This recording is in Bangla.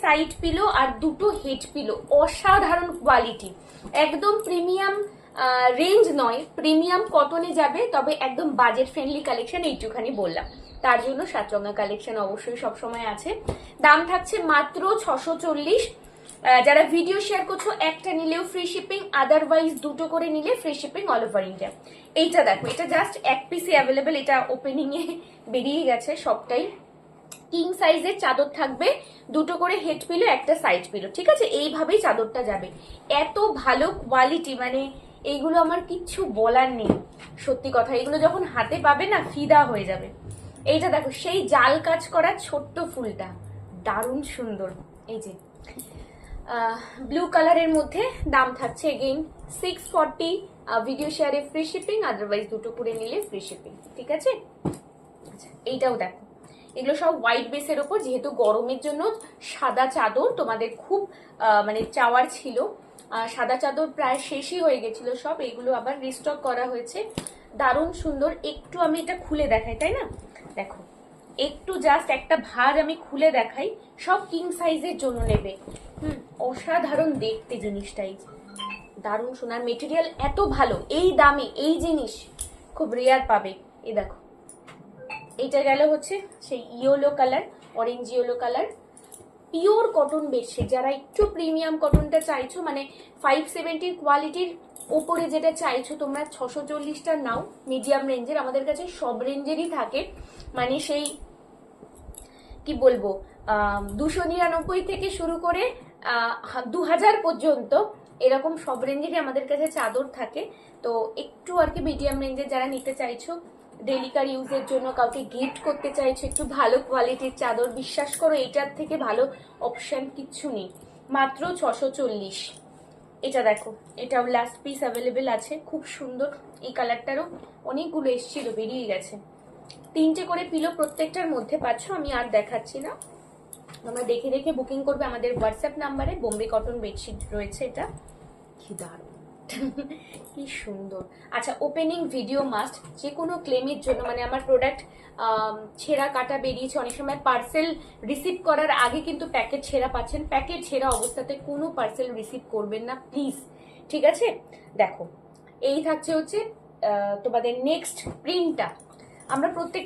সাইড পিলো আর দুটো হেড পিলো, অসাধারণ কোয়ালিটি, একদম প্রিমিয়াম রেঞ্জ নয়, প্রিমিয়াম কটনে যাবে, তবে একদম বাজেট ফ্রেন্ডলি কালেকশন, এইটুখানি বললাম। তার জন্য সাতরঙা কালেকশন অবশ্যই সবসময় আছে। দাম থাকছে মাত্র 640। যারা ভিডিও শেয়ার করছো একটা নিলেও ফ্রি শিপিং, আদারওয়াইজ দুটো করে নিলে free shipping all over India. এইটা দেখো, এটা জাস্ট এক পিসি অ্যাভেলেবেল, এটা ওপেনিং এ বেরিয়ে গেছে সবটাই। কিং সাইজের চাদর থাকবে, দুটো করে হেড পিলো, একটা সাইড পিলো, ঠিক আছে? এইভাবেই চাদরটা যাবে। এত ভালো কোয়ালিটি, মানে এইগুলো আমার কিচ্ছু বলার নেই, সত্যি কথা। এগুলো যখন হাতে পাবে না, ফিদা হয়ে যাবে। এইটা দেখো, সেই জাল কাজ করা ছোট্ট ফুলটা, দারুণ সুন্দর। এই যে ব্লু কালারের মধ্যে, দাম থাকছে এগেইন 640। ভিডিও শেয়ারে ফ্রি শিপিং, আদারওয়াইজ দুটো করে নিলে ফ্রি শিপিং, ঠিক আছে? আচ্ছা, এইটাও দেখো, এগুলো সব হোয়াইট বেসের ওপর, যেহেতু গরমের জন্য সাদা চাদর তোমাদের খুব মানে চাওয়ার ছিল, সাদা চাদর প্রায় শেষই হয়ে গেছিল সব, এগুলো আবার রিস্টক করা হয়েছে। দারুণ সুন্দর। একটু আমি এটা খুলে দেখাই, তাই না? দেখো, একটু জাস্ট একটা ভাঁজ আমি খুলে দেখাই, সব কিং সাইজের জন্য নেবে। অসাধারণ দেখতে জিনিসটাই, দারুণ সোনার মেটেরিয়াল, এত ভালো, এই দামে এই জিনিস খুব রেয়ার পাবে। এই দেখো, এইটা গেল হচ্ছে সেই yellow colour, orange yellow colour, pure cotton bedsheet. যারা একটু প্রিমিয়াম কটনটা চাইছো, মানে 570 কোয়ালিটির ওপরে যেটা চাইছো তোমরা, 640টা নাও, মিডিয়াম রেঞ্জের। আমাদের কাছে সব রেঞ্জেরই থাকে, মানে সেই কি বলবো, 299 থেকে শুরু করে 2000 পর্যন্ত, এরকম সব রেঞ্জেরই আমাদের কাছে চাদর থাকে। তো একটু আর কি মিডিয়াম রেঞ্জের যারা নিতে চাইছো, ডেলিকার ইউজের জন্য, কাউকে গিফট করতে চাইছো একটু ভালো কোয়ালিটির চাদর, বিশ্বাস করো এইটার থেকে ভালো অপশন কিচ্ছু নেই। মাত্র 640। এটা দেখো, এটাও লাস্ট পিস অ্যাভেলেবেল আছে, খুব সুন্দর। এই কালারটারও অনেকগুলো এসেছিল, বেরিয়ে গেছে। 3টে করে পিলো প্রত্যেকটার মধ্যে পাচ্ছ, আমি আর দেখাচ্ছি না, তোমরা দেখে দেখে বুকিং করবে আমাদের হোয়াটসঅ্যাপ নাম্বারে। বোম্বে কটন বেডশিট রয়েছে, এটা কি দারুণ, কি সুন্দর। আচ্ছা, ওপেনিং ভিডিও মাস্ট, যে কোনো ক্লেমের জন্য, মানে আমার প্রোডাক্ট ছেঁড়া কাটা বেরিয়েছে, অনেক সময় পার্সেল রিসিভ করার আগে কিন্তু প্যাকেট ছেঁড়া পাচ্ছেন, প্যাকেট ছেঁড়া অবস্থাতে কোনো পার্সেল রিসিভ করবেন না প্লিজ, ঠিক আছে? দেখো, এই থাকছে হচ্ছে তোমাদের নেক্সট প্রিন্টটা। আমরা প্রত্যেক